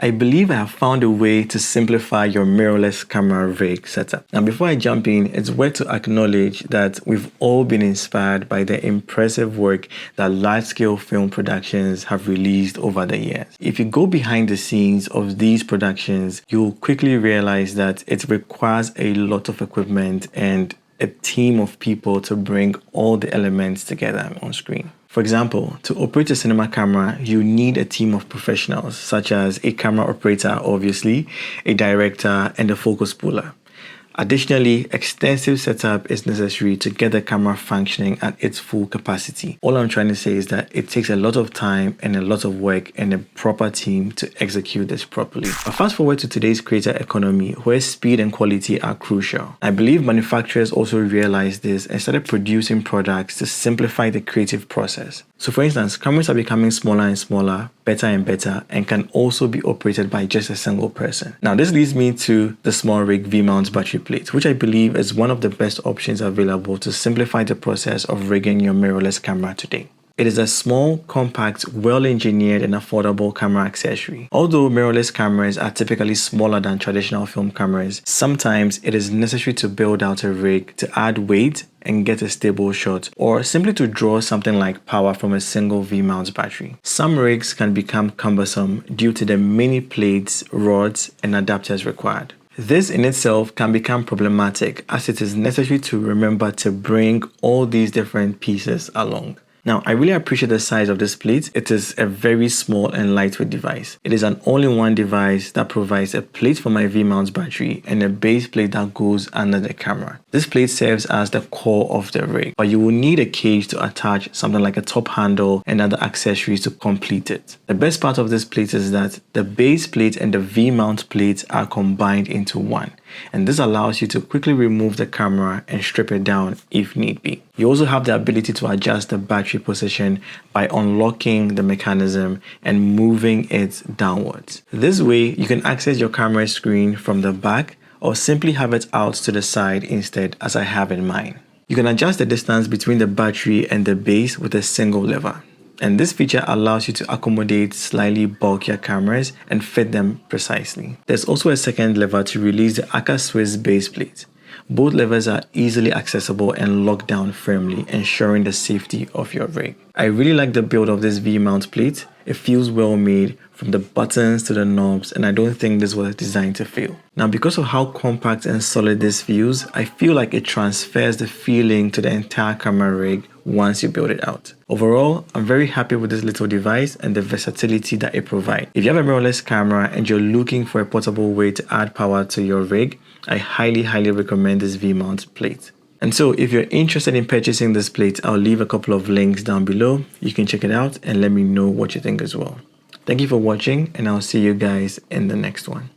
I believe I have found a way to simplify your mirrorless camera rig setup. Now before I jump in, it's worth to acknowledge that we've all been inspired by the impressive work that large-scale film productions have released over the years. If you go behind the scenes of these productions, you'll quickly realize that it requires a lot of equipment and a team of people to bring all the elements together on screen. For example, to operate a cinema camera, you need a team of professionals, such as a camera operator, obviously, a director, and a focus puller. Additionally, extensive setup is necessary to get the camera functioning at its full capacity. All I'm trying to say is that it takes a lot of time and a lot of work and a proper team to execute this properly. But fast forward to today's creator economy, where speed and quality are crucial. I believe manufacturers also realized this and started producing products to simplify the creative process. So for instance, cameras are becoming smaller and smaller, better and better, and can also be operated by just a single person. Now this leads me to the SmallRig V-mount battery plate, which I believe is one of the best options available to simplify the process of rigging your mirrorless camera today. It is a small, compact, well-engineered and affordable camera accessory. Although mirrorless cameras are typically smaller than traditional film cameras, sometimes it is necessary to build out a rig to add weight and get a stable shot, or simply to draw something like power from a single V-mount battery. Some rigs can become cumbersome due to the many plates, rods, and adapters required. This in itself can become problematic as it is necessary to remember to bring all these different pieces along. Now, I really appreciate the size of this plate. It is a very small and lightweight device. It is an all-in-one device that provides a plate for my V-mount battery and a base plate that goes under the camera. This plate serves as the core of the rig, but you will need a cage to attach something like a top handle and other accessories to complete it. The best part of this plate is that the base plate and the V-mount plate are combined into one, and this allows you to quickly remove the camera and strip it down if need be. You also have the ability to adjust the battery position by unlocking the mechanism and moving it downwards. This way, you can access your camera screen from the back or simply have it out to the side instead, as I have in mine. You can adjust the distance between the battery and the base with a single lever. And this feature allows you to accommodate slightly bulkier cameras and fit them precisely. There's also a second lever to release the Aka Swiss base plate. Both levers are easily accessible and locked down firmly, ensuring the safety of your rig. I really like the build of this V-mount plate. It feels well made from the buttons to the knobs, and I don't think this was designed to fail. Now, because of how compact and solid this feels, I feel like it transfers the feeling to the entire camera rig once you build it out. Overall, I'm very happy with this little device and the versatility that it provides. If you have a mirrorless camera and you're looking for a portable way to add power to your rig, I highly recommend this V-mount plate. And so if you're interested in purchasing this plate, I'll leave a couple of links down below. You can check it out and let me know what you think as well. Thank you for watching, and I'll see you guys in the next one.